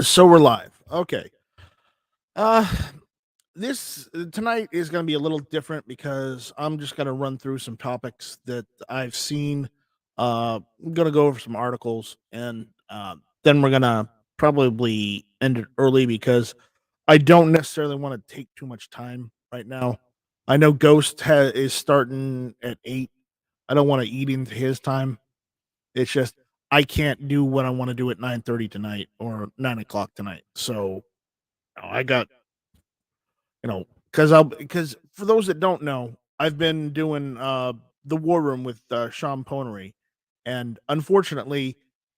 So we're live. Okay. Uh this tonight is going to be a little different because I'm just going to run through some topics that I've seen. I'm going to go over some articles and then we're going to probably end it early because I don't necessarily want to take too much time right now. I know is starting at 8. I don't want to eat into his time. It's just I can't do what I want to do at 9:30 tonight or 9 o'clock tonight. So I got because for those that don't know, I've been doing the War Room with Sean Ponery, and unfortunately,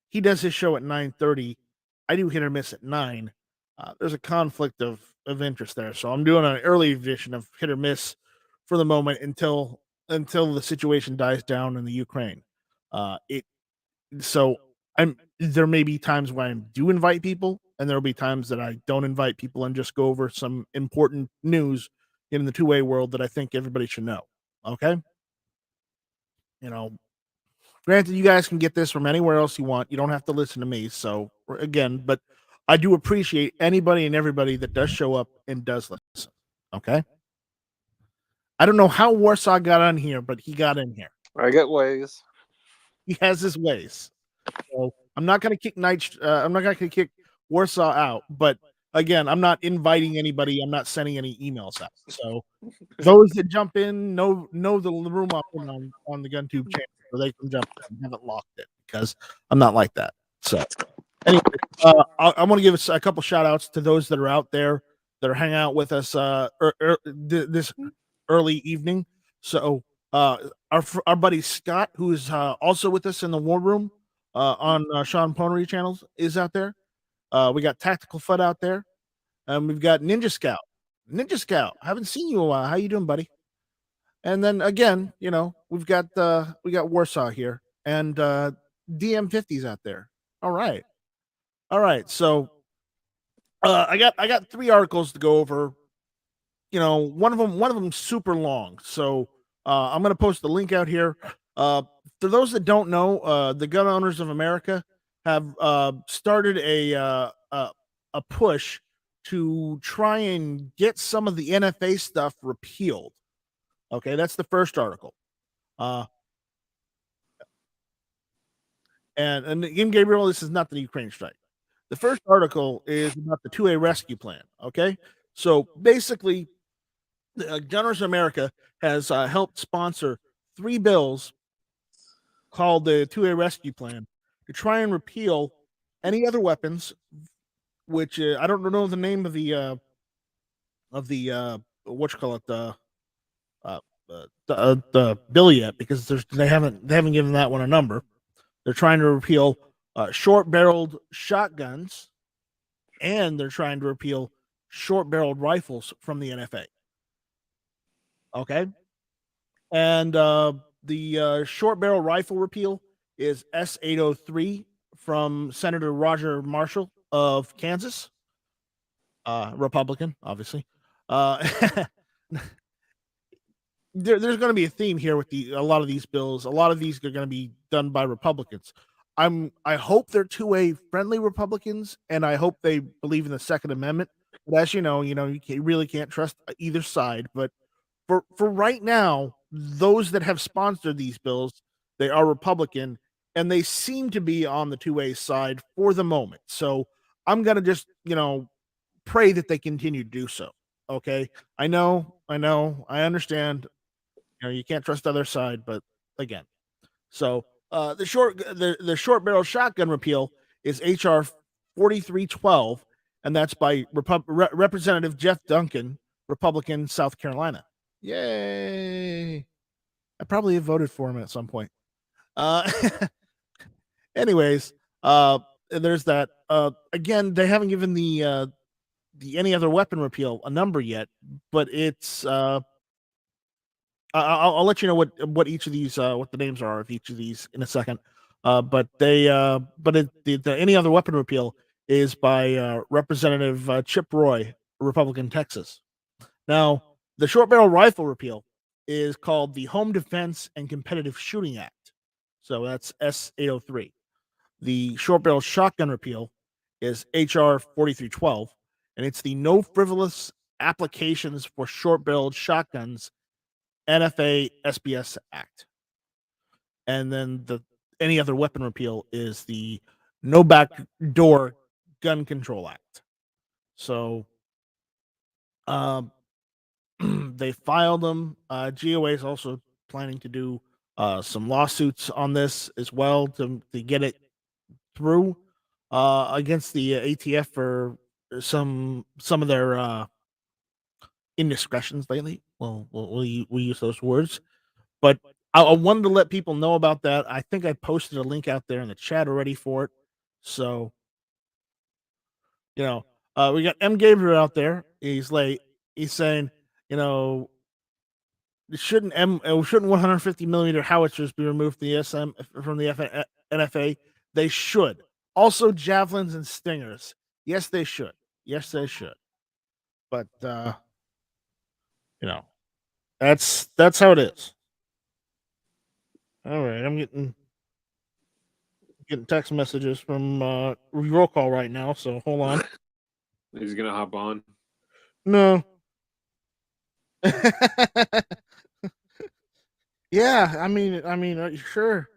he does his show at 9:30. I do hit or miss at 9. There's a conflict of interest there, so I'm doing an early edition of hit or miss for the moment until the situation dies down in the Ukraine. It so I'm there may be times when I do invite people, and there'll be times that I don't invite people and just go over some important news in the two-way world that I think everybody should know. Okay, you know, granted, you guys can get this from anywhere else you want. You don't have to listen to me. So again, but I do appreciate anybody and everybody that does show up and does listen. Okay, I don't know how Warsaw got on here, but he got in here. I get ways. He has his ways. So I'm not going to kick I'm not going to kick Warsaw out, but again, I'm not inviting anybody. I'm not sending any emails out. So those that jump in know the room up on the GunTube channel, so they can jump in. I haven't locked it because I'm not like that. So anyway, I want to give us a couple shout outs to those that are out there that are hanging out with us this early evening. So our buddy Scott, who is also with us in the War Room on Sean Ponery channels, is out there. We got Tactical Fud out there, and we've got Ninja Scout. Ninja Scout, I haven't seen you in a while. How you doing, buddy? And then again, we've got Warsaw here and DM50s out there. All right. So I got 3 articles to go over. One of them super long. So I'm gonna post the link out here. For those that don't know, the Gun Owners of America have started a push to try and get some of the NFA stuff repealed. Okay, that's the first article. And Jim Gabriel, this is not the Ukraine strike. The first article is about the 2A rescue plan. Okay, so basically, Gunners America has helped sponsor 3 bills called the 2A rescue plan to try and repeal any other weapons, which I don't know the name of the the bill yet, because they haven't given that one a number. They're trying to repeal short-barreled shotguns, and they're trying to repeal short-barreled rifles from the NFA. Okay, and the short-barrel rifle repeal is S803 from Senator Roger Marshall of Kansas, Republican, obviously. There's going to be a theme here with a lot of these bills. A lot of these are going to be done by Republicans. I hope they're 2A friendly Republicans, and I hope they believe in the Second Amendment. But as you know, you really can't trust either side. But for right now, those that have sponsored these bills, they are Republican, and they seem to be on the 2A side for the moment. So I'm gonna just pray that they continue to do so. Okay, I know, I understand. You can't trust the other side, but again, so the short barrel shotgun repeal is HR 4312, and that's by Representative Jeff Duncan, Republican, South Carolina. Yay! I probably have voted for him at some point. Anyways, there's that. Again, they haven't given the any other weapon repeal a number yet, but it's I'll let you know what each of these what the names are of each of these in a second. But the any other weapon repeal is by Representative Chip Roy, Republican, Texas. Now, the short barrel rifle repeal is called the Home Defense and Competitive Shooting Act. So that's S803. The short barrel shotgun repeal is HR 4312, and it's the No Frivolous Applications for Short-Barreled Shotguns NFA SBS Act. And then any other weapon repeal is the No Backdoor Gun Control Act. So they filed them. GOA is also planning to do some lawsuits on this as well to get it through against the ATF for some of their indiscretions lately. Well, we use those words, but I wanted to let people know about that. I think I posted a link out there in the chat already for it. So, we got M. Gabriel out there. He's saying, shouldn't 150 millimeter howitzers be removed from the NFA? They should. Also, javelins and stingers. Yes, they should. Yes, they should. But that's how it is. All right, I'm getting text messages from roll call right now. So hold on. He's gonna hop on. No. Yeah, I mean, sure.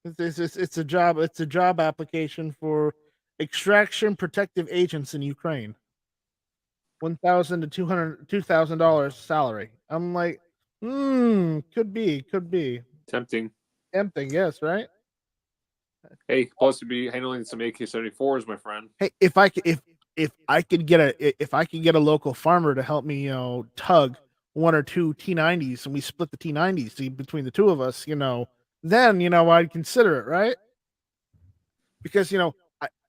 It's a job. It's a job application for extraction protective agents in Ukraine. $1,000 to $2,000 salary. I'm like, could be Tempting. Yes, right? Hey, supposed to be handling some AK-74s, my friend. Hey, if I could get a local farmer to help me, tug one or two T90s, and we split the T90s between the two of us, then I'd consider it, right? Because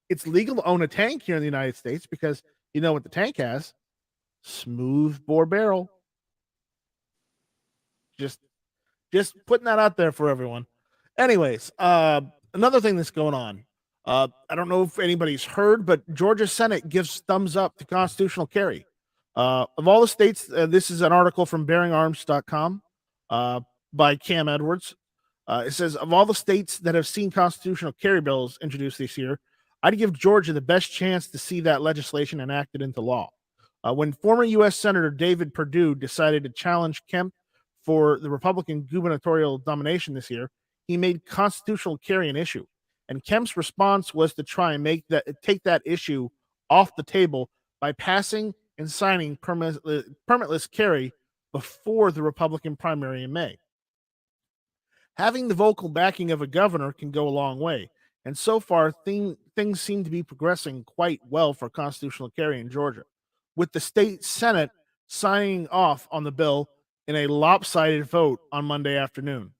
it's legal to own a tank here in the United States because you know what the tank has? Smooth bore barrel. Just putting that out there for everyone. Anyways, another thing that's going on. I don't know if anybody's heard, but Georgia Senate gives thumbs up to constitutional carry. Of all the states, this is an article from bearingarms.com by Cam Edwards. It says, of all the states that have seen constitutional carry bills introduced this year, I'd give Georgia the best chance to see that legislation enacted into law. When former U.S. Senator David Perdue decided to challenge Kemp for the Republican gubernatorial nomination this year, he made constitutional carry an issue. And Kemp's response was to try and take that issue off the table by passing and signing permitless carry before the Republican primary in May. Having the vocal backing of a governor can go a long way. And so far, things seem to be progressing quite well for constitutional carry in Georgia, with the state Senate signing off on the bill in a lopsided vote on Monday afternoon.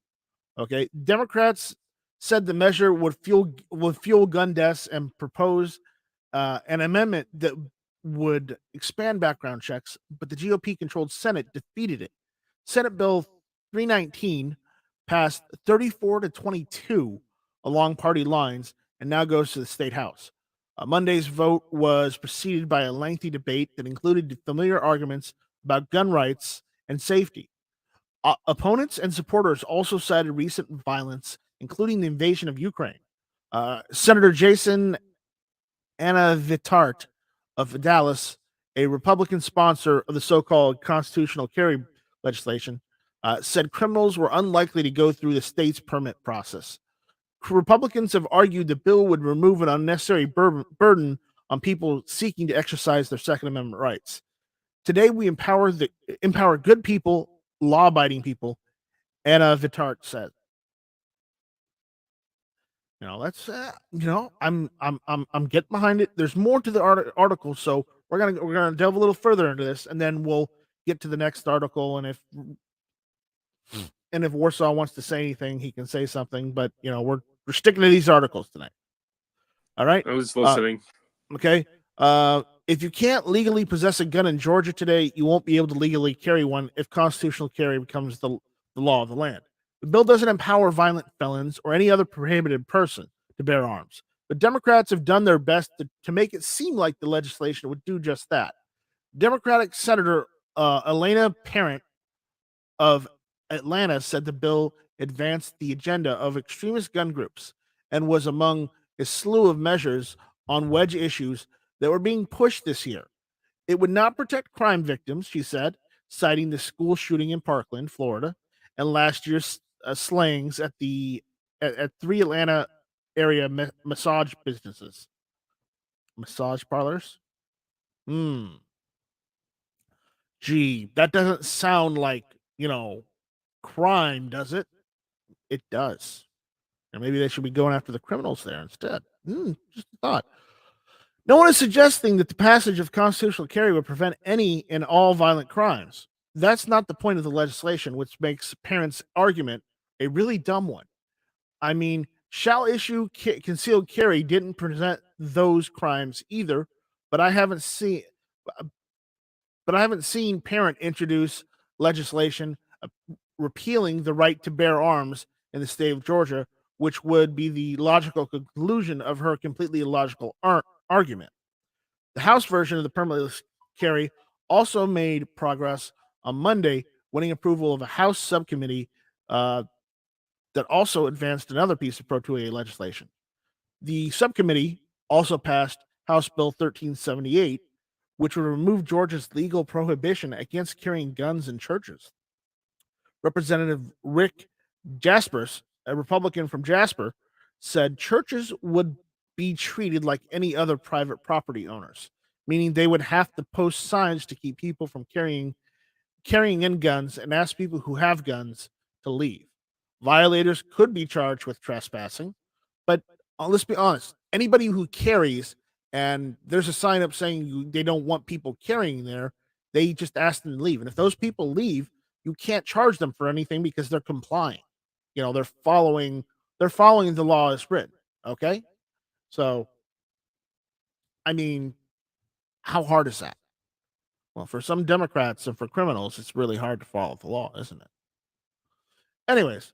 Okay, Democrats said the measure would fuel gun deaths and propose an amendment that would expand background checks, but the GOP-controlled Senate defeated it. Senate Bill 319 passed 34-22 along party lines and now goes to the state house. Monday's vote was preceded by a lengthy debate that included familiar arguments about gun rights and safety. Opponents and supporters also cited recent violence, including the invasion of Ukraine. Senator Jason Anavitart of Dallas, a Republican sponsor of the so-called constitutional carry legislation, said criminals were unlikely to go through the state's permit process. Republicans have argued the bill would remove an unnecessary burden on people seeking to exercise their Second Amendment rights. Today, we empower good people, law-abiding people, Anna Vitart said. That's I'm getting behind it. There's more to the article, so we're gonna delve a little further into this, and then we'll get to the next article. And if Warsaw wants to say anything, he can say something. But we're sticking to these articles tonight. All right. I was listening. Okay. If you can't legally possess a gun in Georgia today, you won't be able to legally carry one if constitutional carry becomes the law of the land. The bill doesn't empower violent felons or any other prohibited person to bear arms. But Democrats have done their best to make it seem like the legislation would do just that. Democratic Senator Elena Parent of Atlanta said the bill advanced the agenda of extremist gun groups and was among a slew of measures on wedge issues that were being pushed this year. It would not protect crime victims, she said, citing the school shooting in Parkland, Florida, and last year's slayings at three Atlanta area massage businesses, massage parlors. Gee, that doesn't sound like crime, does it? It does. And maybe they should be going after the criminals there instead. Just a thought. No one is suggesting that the passage of constitutional carry would prevent any and all violent crimes. That's not the point of the legislation, which makes parents' argument a really dumb one. I mean, shall issue concealed carry didn't present those crimes either, but I haven't seen parent introduce legislation repealing the right to bear arms in the state of Georgia, which would be the logical conclusion of her completely illogical argument. The House version of the permitless carry also made progress on Monday, winning approval of a House subcommittee that also advanced another piece of Pro 2A legislation. The subcommittee also passed House Bill 1378, which would remove Georgia's legal prohibition against carrying guns in churches. Representative Rick Jaspers, a Republican from Jasper, said churches would be treated like any other private property owners, meaning they would have to post signs to keep people from carrying in guns and ask people who have guns to leave. Violators could be charged with trespassing, but let's be honest, anybody who carries and there's a sign up saying they don't want people carrying there, they just ask them to leave. And if those people leave, you can't charge them for anything because they're complying. They're following the law as written. Okay? So, I mean, how hard is that? Well, for some Democrats and for criminals, it's really hard to follow the law, isn't it? Anyways,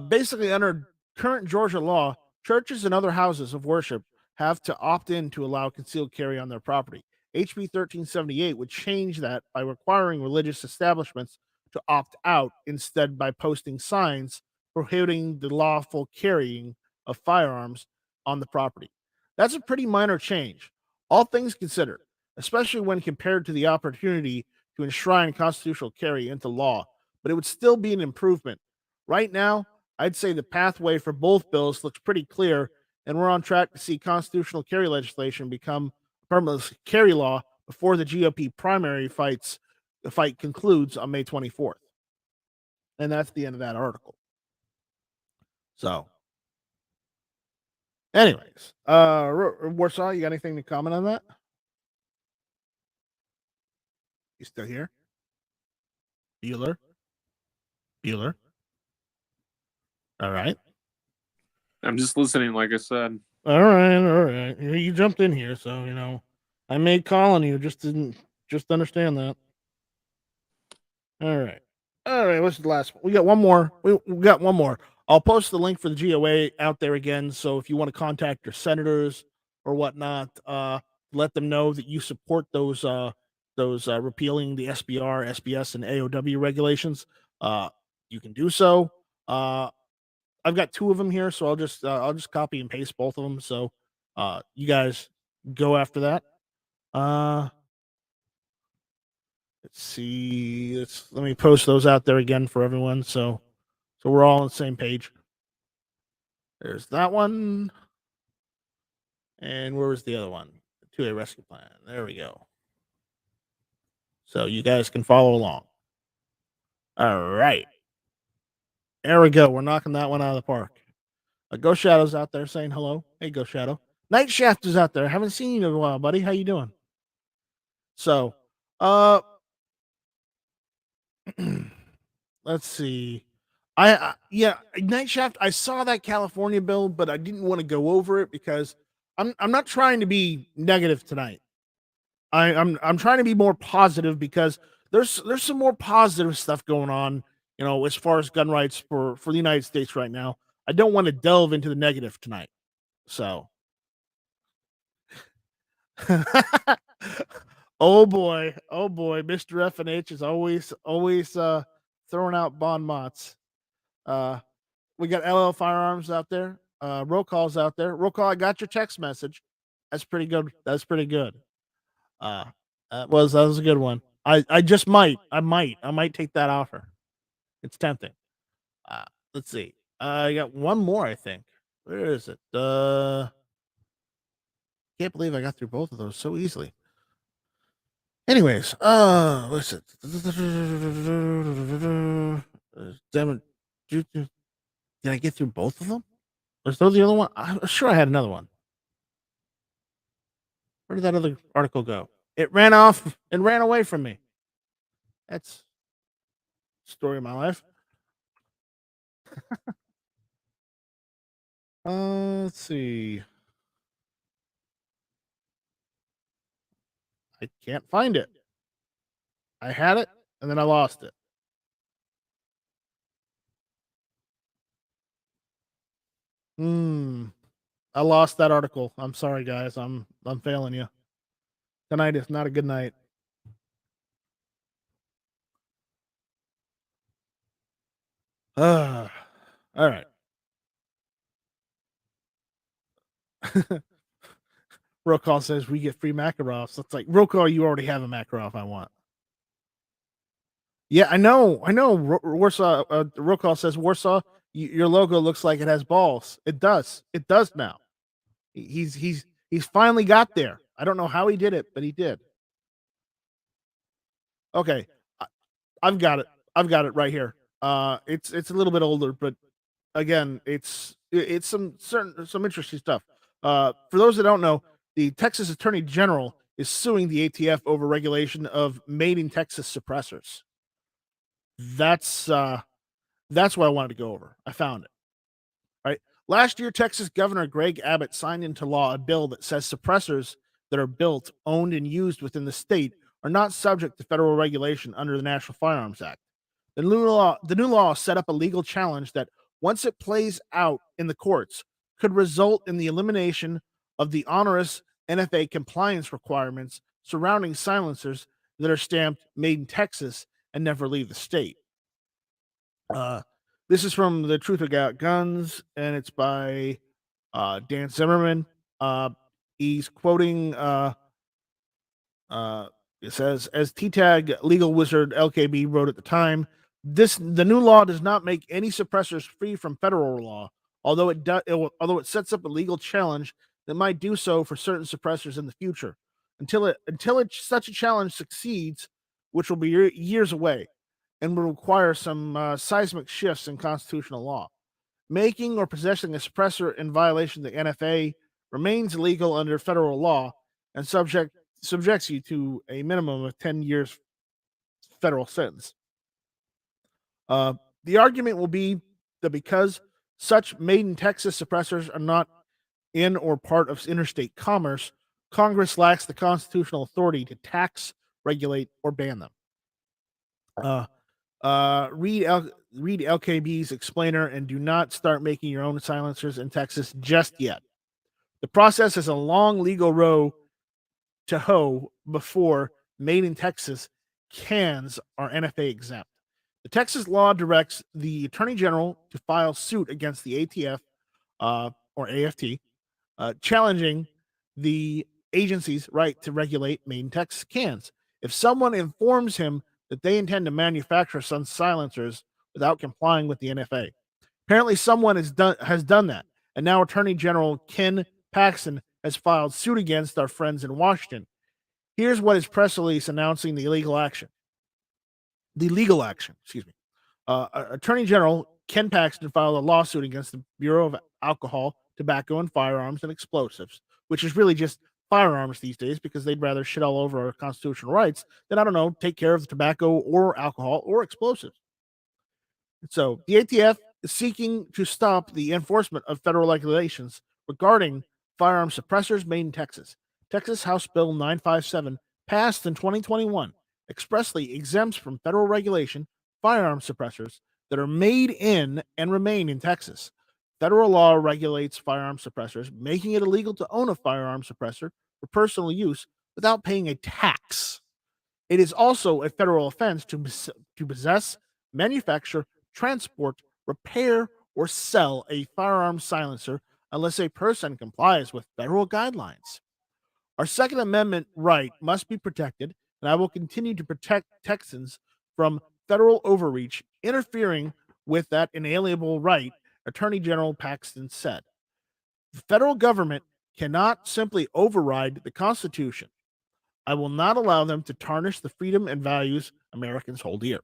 basically under current Georgia law, churches and other houses of worship have to opt in to allow concealed carry on their property. HB 1378 would change that by requiring religious establishments to opt out instead by posting signs prohibiting the lawful carrying of firearms on the property. That's a pretty minor change, all things considered, especially when compared to the opportunity to enshrine constitutional carry into law, but it would still be an improvement. Right now, I'd say the pathway for both bills looks pretty clear, and we're on track to see constitutional carry legislation become permanent carry law before the GOP primary fight concludes on May 24th. And that's the end of that article. So, anyways, Warsaw, you got anything to comment on that? You still here? Bueller? All right. I'm just listening, like I said. All right. You jumped in here, so I made calling you, just didn't understand that. All right. What's the last one? We got one more. We got one more. I'll post the link for the GOA out there again. So if you want to contact your senators or whatnot, let them know that you support those repealing the SBR, SBS, and AOW regulations. You can do so. I've got two of them here, so I'll just copy and paste both of them. So you guys go after that. Let's see. Let me post those out there again for everyone. So we're all on the same page. There's that one. And where was the other one? The 2A rescue plan. There we go. So you guys can follow along. All right. There we go. We're knocking that one out of the park. Ghost Shadow's out there saying hello. Hey, Ghost Shadow. Night Shaft is out there. I haven't seen you in a while, buddy. How you doing? So, let's see. Night Shaft. I saw that California bill, but I didn't want to go over it because I'm not trying to be negative tonight. I'm trying to be more positive because there's some more positive stuff going on, as far as gun rights for the United States right now. I don't want to delve into the negative tonight. So oh boy, Mr. FNH is always throwing out bon mots. We got LL Firearms out there. Roll call's out there. Roll call, I got your text message. That's pretty good. That's pretty good. That was a good one. I just I might take that offer. It's tempting. Uh, let's see. I got one more, I think. Where is it? Can't believe I got through both of those so easily. Anyways, what's it? Damn it. Did I get through both of them? Was those the other one? I'm sure I had another one. Where did that other article go? It ran off and ran away from me. That's the story of my life. Let's see. I can't find it. I had it and then I lost it. I lost that article. I'm sorry, guys. I'm failing you. Tonight is not a good night. All right. Roll call says we get free Makarovs. It's like roll call. You already have a Makarov. I want. Yeah, I know. Warsaw. Roll call says Warsaw. Your logo looks like it has balls. It does. It does now. He's finally got there. I don't know how he did it, but he did. Okay, I've got it. I've got it right here. It's a little bit older, but again, it's some interesting stuff. For those that don't know, the Texas Attorney General is suing the ATF over regulation of made in Texas suppressors. That's what I wanted to go over. I found it. Right. Last year, Texas Governor Greg Abbott signed into law a bill that says suppressors that are built, owned, and used within the state are not subject to federal regulation under the National Firearms Act. The new law set up a legal challenge that, once it plays out in the courts, could result in the elimination of the onerous NFA compliance requirements surrounding silencers that are stamped "Made in Texas" and never leave the state. This is from The Truth About Guns, and it's by Dan Zimmerman. He's quoting, it says, as T-Tag legal wizard LKB wrote at the time, the new law does not make any suppressors free from federal law, although it sets up a legal challenge that might do so for certain suppressors in the future. Until such a challenge succeeds, which will be years away, and will require some seismic shifts in constitutional law. Making or possessing a suppressor in violation of the NFA remains illegal under federal law and subjects you to a minimum of 10 years federal sentence. The argument will be that because such made in Texas suppressors are not in or part of interstate commerce, Congress lacks the constitutional authority to tax, regulate, or ban them. Read LKB's explainer and do not start making your own silencers in Texas just yet. The process is a long legal row to hoe before made in Texas cans are NFA exempt. The Texas law directs the Attorney General to file suit against the ATF or AFT, challenging the agency's right to regulate made in Texas cans. If someone informs him that they intend to manufacture some silencers without complying with the NFA, apparently someone has done that, and now Attorney General Ken Paxton has filed suit against our friends in Washington. Here's what his press release announcing the legal action. Excuse me. Attorney General Ken Paxton filed a lawsuit against the Bureau of Alcohol, Tobacco, and Firearms and Explosives, which is really just firearms these days because they'd rather shit all over our constitutional rights than, I don't know, take care of the tobacco or alcohol or explosives. So the ATF is seeking to stop the enforcement of federal regulations regarding firearm suppressors made in Texas. Texas House Bill 957, passed in 2021, expressly exempts from federal regulation firearm suppressors that are made in and remain in Texas. Federal law regulates firearm suppressors, making it illegal to own a firearm suppressor for personal use without paying a tax. It is also a federal offense to possess, manufacture, transport, repair, or sell a firearm silencer unless a person complies with federal guidelines. Our Second Amendment right must be protected, and I will continue to protect Texans from federal overreach interfering with that inalienable right, Attorney General Paxton said. The federal government cannot simply override the Constitution. I will not allow them to tarnish the freedom and values Americans hold dear.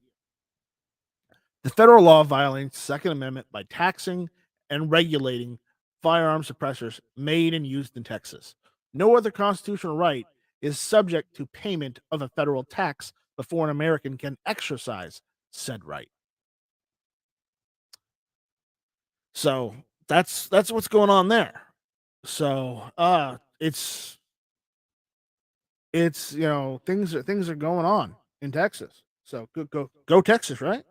The federal law violates the Second Amendment by taxing and regulating firearm suppressors made and used in Texas. No other constitutional right is subject to payment of a federal tax before an American can exercise said right. So that's what's going on there. So it's things are going on in Texas. So go Texas, right?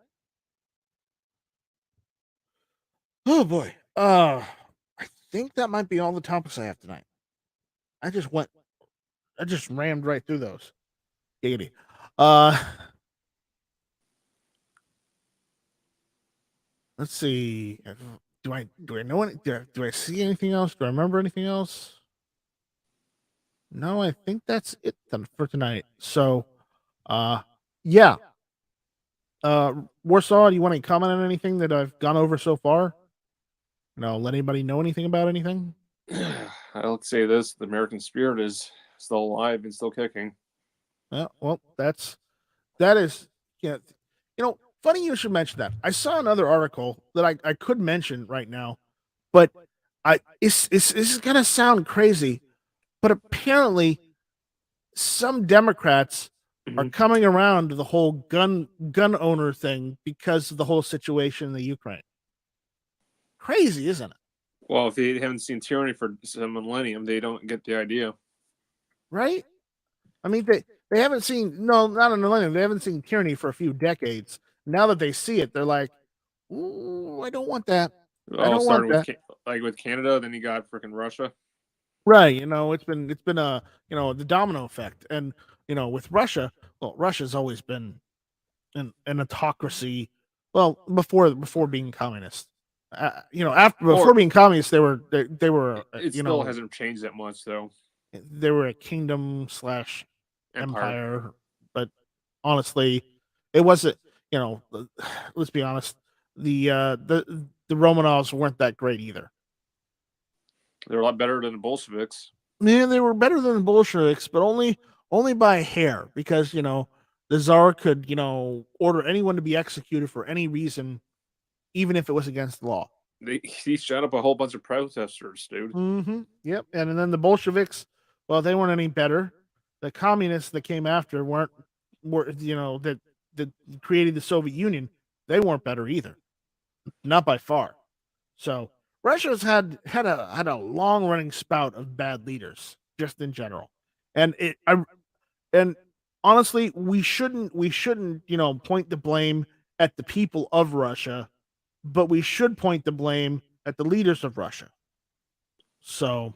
Oh boy. I think that might be all the topics I have tonight. I just rammed right through those. Giggity. Let's see. Do I know any? Do I see anything else? Do I remember anything else? No, I think that's it then for tonight. So, yeah. Warsaw, do you want to comment on anything that I've gone over so far? Let anybody know anything about anything? I'll say this: the American spirit is still alive and still kicking. Well, that is, funny you should mention that. I saw another article that I could mention right now, but this is gonna sound crazy, but apparently some Democrats are coming around to the whole gun owner thing because of the whole situation in the Ukraine. Crazy, isn't it? Well, if they haven't seen tyranny for some millennium, they don't get the idea. Right? I mean, they haven't seen, no, not a millennium. They haven't seen tyranny for a few decades. Now that they see it, they're like, ooh, I don't want that. I don't want that. With Canada, then you got freaking Russia. Right. It's been a, the domino effect. And, with Russia, well, Russia's always been an autocracy. Well, before being communist. Before being communist, they were. It still hasn't changed that much, though. They were a kingdom / empire, but honestly, it wasn't. Let's be honest. The Romanovs weren't that great either. They're a lot better than the Bolsheviks. Yeah, they were better than the Bolsheviks, but only by a hair, because the Tsar could order anyone to be executed for any reason, even if it was against the law. He shot up a whole bunch of protesters, dude. Mm-hmm. Yep. And then the Bolsheviks, well, they weren't any better. The communists that came after were that created the Soviet Union. They weren't better either, not by far. So Russia's had a long running spout of bad leaders, just in general, and honestly, we shouldn't point the blame at the people of Russia, but we should point the blame at the leaders of Russia. So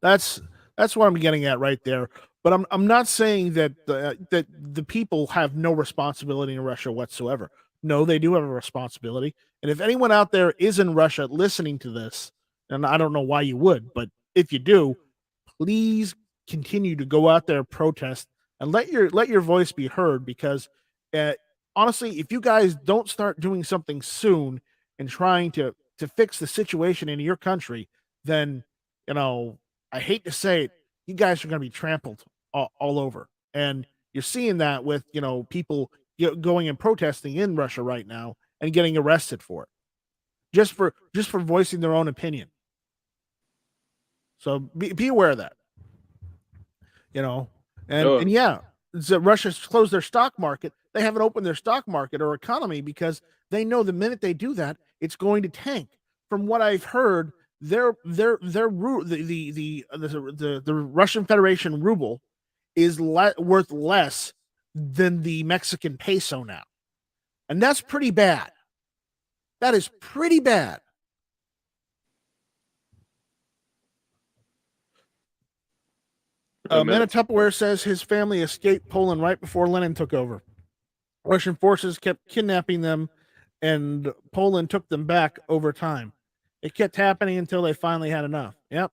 that's what I'm getting at right there. But I'm not saying that the people have no responsibility in Russia whatsoever. No, they do have a responsibility. And if anyone out there is in Russia listening to this, and I don't know why you would, but if you do, please continue to go out there, protest, and let your voice be heard. Because honestly, if you guys don't start doing something soon and trying to fix the situation in your country, then I hate to say it, you guys are going to be trampled all over. And you're seeing that with people going and protesting in Russia right now and getting arrested for it, just for voicing their own opinion. So be aware of that. And yeah, so Russia's closed their stock market. They haven't opened their stock market or economy because they know the minute they do that, it's going to tank. From what I've heard, the Russian Federation ruble is worth less than the Mexican peso now, and that's pretty bad. That is pretty bad. Man of Tupperware says his family escaped Poland right before Lenin took over. Russian forces kept kidnapping them, and Poland took them back over time. It kept happening until they finally had enough. Yep.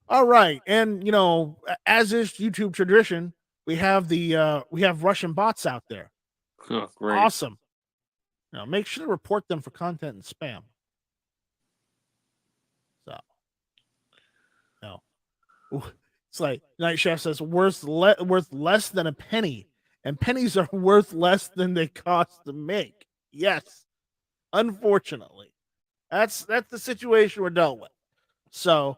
All right, and as is YouTube tradition, we have Russian bots out there. Oh, great. Awesome. Now make sure to report them for content and spam. So, it's like Night Chef says, worth less than a penny, and pennies are worth less than they cost to make. Yes, unfortunately, that's the situation we're dealt with. So,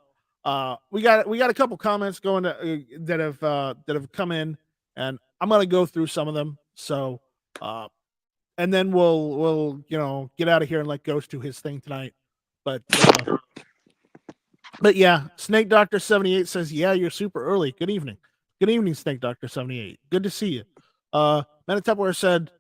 we got a couple comments going that have come in, and I'm gonna go through some of them. So, and then we'll get out of here and let Ghost do his thing tonight. But yeah, Snake Doctor 78 says, yeah, you're super early. Good evening, Snake Doctor 78. Good to see you. Manitepler said,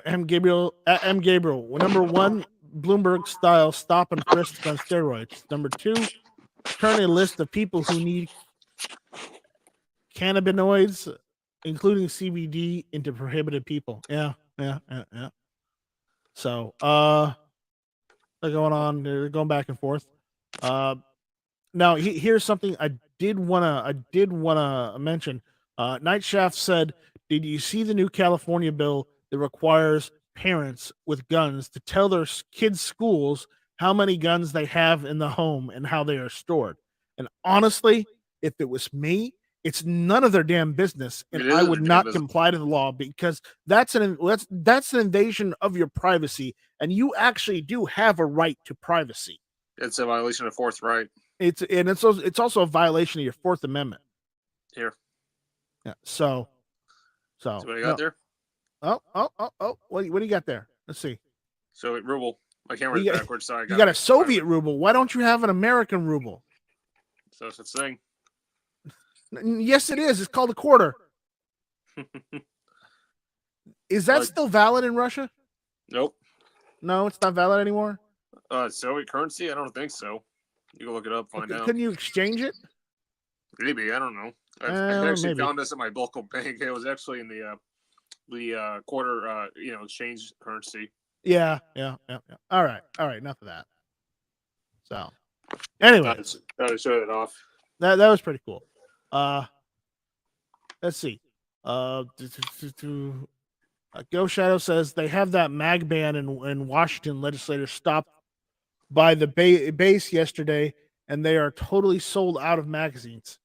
M. Gabriel, number one, Bloomberg style stop and frisk on steroids. Number two, turn a list of people who need cannabinoids, including CBD, into prohibited people. Yeah. So, they're going on. They're going back and forth. Now here's something I did wanna mention. Night Shaft said, "Did you see the new California bill that requires parents with guns to tell their kids' schools how many guns they have in the home and how they are stored?" And honestly, if it was me, it's none of their damn business, and I would not comply to the law, because that's an invasion of your privacy, and you actually do have a right to privacy. It's a violation of Fourth Right. It's also a violation of your Fourth Amendment. Here. Yeah. So what do you got there? Oh! What do you got there? Let's see. Soviet ruble. My camera's backwards, so you got a Soviet ruble. Why don't you have an American ruble? So it's a thing. Yes, it is. It's called a quarter. Is that still valid in Russia? Nope. No, it's not valid anymore. Soviet currency? I don't think so. You can look it up, find out. Couldn't you exchange it? Maybe, I don't know. I actually found this at my local bank. It was actually in the quarter, exchange currency. Yeah. All right. Enough of that. So, anyway, to show it off. That was pretty cool. Let's see. Go Shadow says they have that mag ban in Washington. Legislators stopped by the base yesterday, and they are totally sold out of magazines.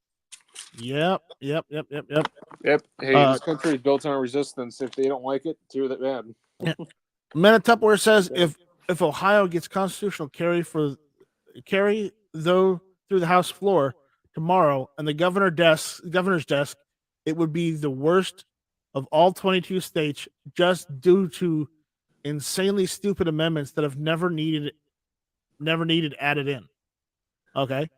Yep. Hey, this country is built on resistance. If they don't like it, it's really that bad. Yeah. Manitupware says if Ohio gets constitutional carry through the House floor tomorrow and the governor's desk, it would be the worst of all 22 states, just due to insanely stupid amendments that have never needed added in. Okay,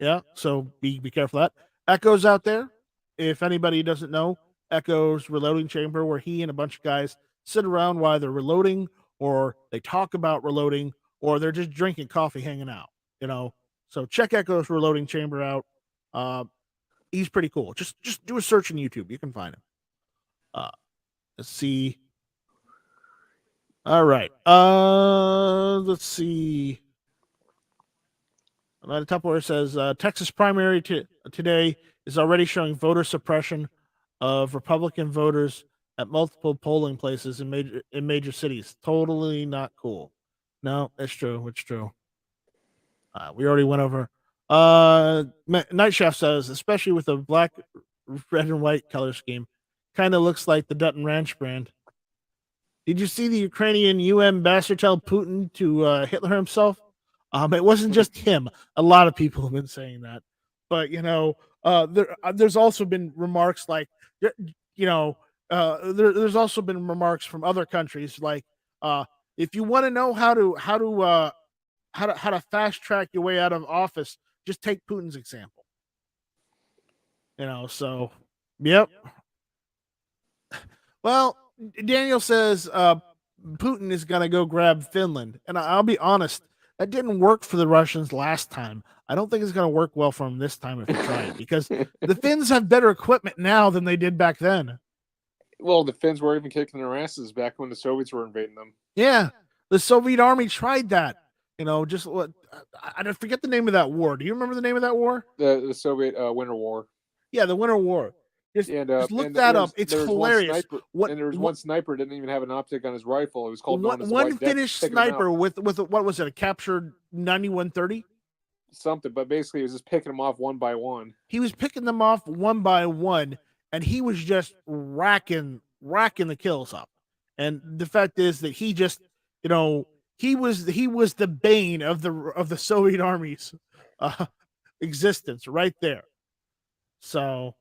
yeah. So be careful of that. Echo's out there. If anybody doesn't know, Echo's reloading chamber, where he and a bunch of guys sit around while they're reloading, or they talk about reloading, or they're just drinking coffee, hanging out. So check Echo's reloading chamber out. He's pretty cool. Just do a search on YouTube. You can find him. Let's see. All right. Let's see. The top where it says Texas primary today is already showing voter suppression of Republican voters at multiple polling places in major cities. Totally not cool. No, it's true. It's true. We already went over. Night Chef says, especially with the black, red, and white color scheme, kind of looks like the Dutton Ranch brand. Did you see the Ukrainian UN ambassador tell Putin to Hitler himself? It wasn't just him. A lot of people have been saying that. But, there's also been remarks like, there's also been remarks from other countries like, if you want to know how to fast track your way out of office, just take Putin's example. So, yep. Well, Daniel says Putin is going to go grab Finland. And I'll be honest, that didn't work for the Russians last time. I don't think it's going to work well for them this time if they try it, because the Finns have better equipment now than they did back then. Well, the Finns were even kicking their asses back when the Soviets were invading them. Yeah, the Soviet army tried that. just what I forget the name of that war. Do you remember the name of that war? The Soviet Winter War. Yeah, the Winter War. Just look that up. It's hilarious. There was one sniper didn't even have an optic on his rifle. It was called known as the one White Death. Finnish sniper with what was it? A captured 9130? Something, but basically he was just picking them off one by one. He was picking them off one by one, and he was just racking the kills up. And the fact is that he just, he was the bane of the Soviet Army's existence right there. So,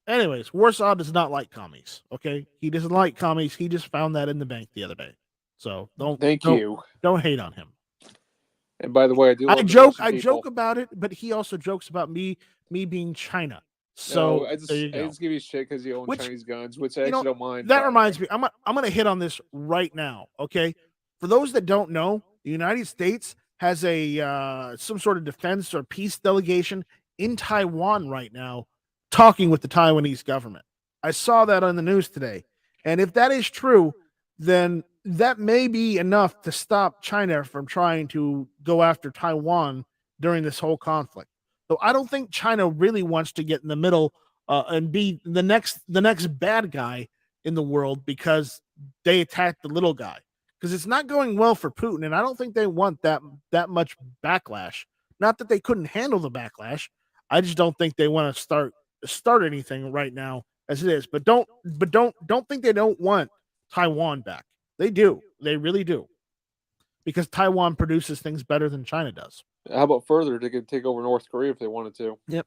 anyways, Warsaw does not like commies. Okay, he doesn't like commies. He just found that in the bank the other day. So don't hate on him. And by the way, I joke about it, but he also jokes about me being China. So I just give you shit because you own Chinese guns, which I actually don't mind. That reminds me, I'm gonna hit on this right now. Okay, for those that don't know, the United States has a some sort of defense or peace delegation in Taiwan right now, talking with the Taiwanese government. I saw that on the news today, and if that is true, then that may be enough to stop China from trying to go after Taiwan during this whole conflict. So I don't think China really wants to get in the middle and be the next bad guy in the world because they attacked the little guy. Because it's not going well for Putin, and I don't think they want that much backlash. Not that they couldn't handle the backlash. I just don't think they want to start anything right now as it is. But don't think they don't want Taiwan back. They do. They really do. Because Taiwan produces things better than China does. How about further? They could take over North Korea if they wanted to. Yep.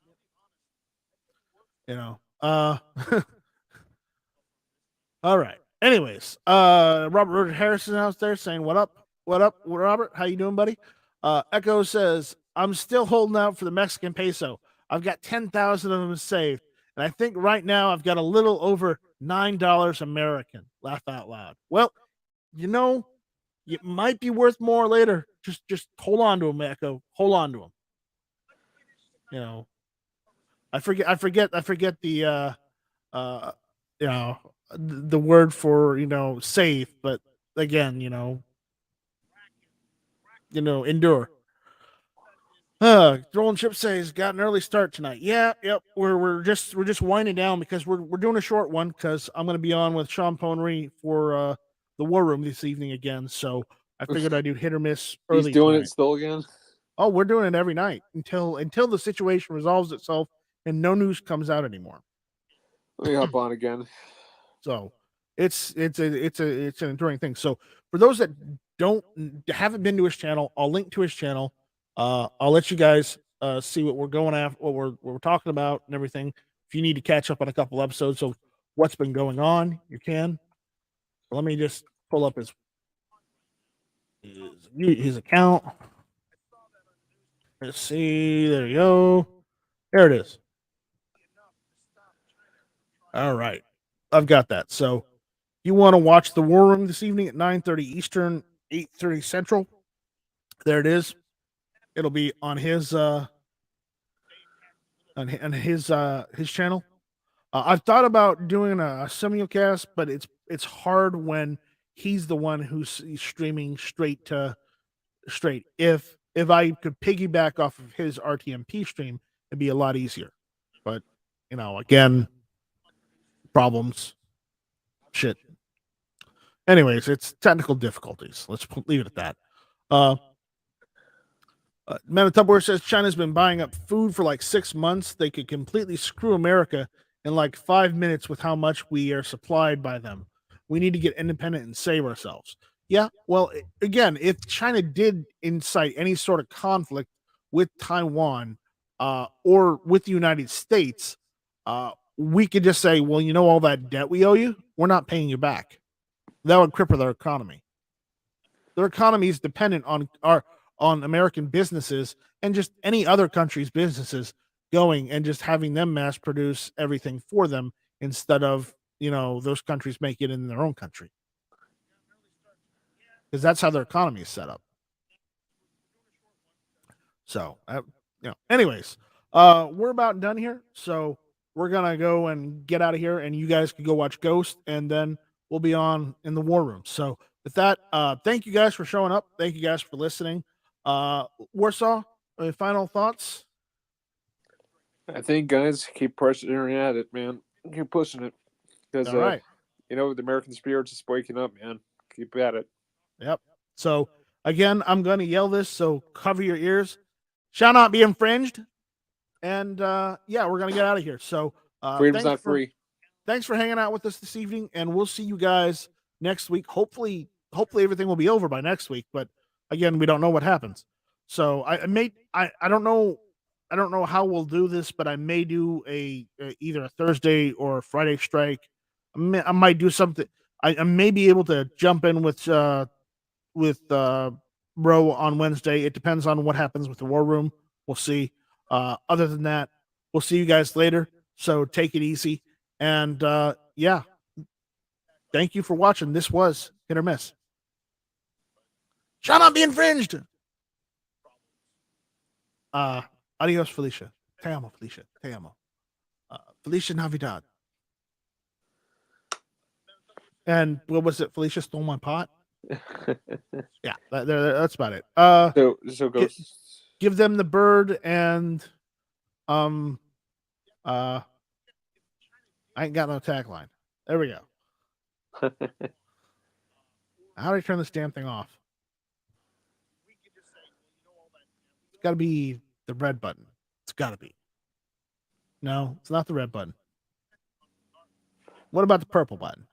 All right. Anyways, Robert Harrison out there saying, what up, Robert? How you doing, buddy? Echo says, I'm still holding out for the Mexican peso. I've got 10,000 of them saved. And I think right now I've got a little over $9 American. Laugh out loud. Well, it might be worth more later. Just hold on to them, Echo. Hold on to them. I forget the the word for safe, but again, endure. Rolling Chip says got an early start tonight. Yeah, yep. We're just winding down because we're doing a short one because I'm going to be on with Sean Ponery for the War Room this evening again. So I figured I'd do hit or miss early. He's doing tonight. It still again. Oh, we're doing it every night until the situation resolves itself and no news comes out anymore. Let me hop on again. So it's an enduring thing. So for those that haven't been to his channel, I'll link to his channel. I'll let you guys see what we're going after, what we're talking about, and everything. If you need to catch up on a couple episodes of what's been going on, you can. Let me just pull up his account. Let's see. There you go. There it is. All right. I've got that. So you want to watch the War Room this evening at 9:30 Eastern, 8:30 Central. There it is. It'll be on his channel. I've thought about doing a simulcast, but it's hard when he's the one who's streaming straight. If I could piggyback off of his RTMP stream, it'd be a lot easier. But again, problems, shit. Anyways, it's technical difficulties. Let's leave it at that. Manitoba says China's been buying up food for like 6 months. They could completely screw America in like 5 minutes with how much we are supplied by them. We need to get independent and save ourselves. Yeah, well, again, if China did incite any sort of conflict with Taiwan or with the United States, we could just say, well, all that debt we owe you, we're not paying you back. That would cripple their economy. Their economy is dependent on American businesses and just any other country's businesses going and just having them mass produce everything for them instead of, those countries make it in their own country. Because that's how their economy is set up. So, anyways, we're about done here. So we're going to go and get out of here and you guys can go watch Ghost and then we'll be on in the War Room. So with that, thank you guys for showing up. Thank you guys for listening. Warsaw, final thoughts? I think, guys, keep pressing at it, man. Keep pushing it. Because, All right. the American spirit's just waking up, man. Keep at it. Yep. So, again, I'm going to yell this, so cover your ears. Shall not be infringed. And, yeah, we're going to get out of here. So, freedom's not free. Thanks for hanging out with us this evening, and we'll see you guys next week. Hopefully everything will be over by next week, but again, we don't know what happens. So I don't know how we'll do this, but I may do either a Thursday or a Friday strike. I might do something. I may be able to jump in with Ro on Wednesday. It depends on what happens with the War Room. We'll see. Other than that, we'll see you guys later. So take it easy. And yeah, thank you for watching. This was Hit or Miss. Shall not be infringed. Adios, Felicia. Te amo, Felicia. Te amo. Felicia Navidad. And what was it? Felicia stole my pot. Yeah, that's about it. So go. Give them the bird and I ain't got no tagline. There we go. How do I turn this damn thing off? It's got to be the red button. It's got to be. No, it's not the red button. What about the purple button?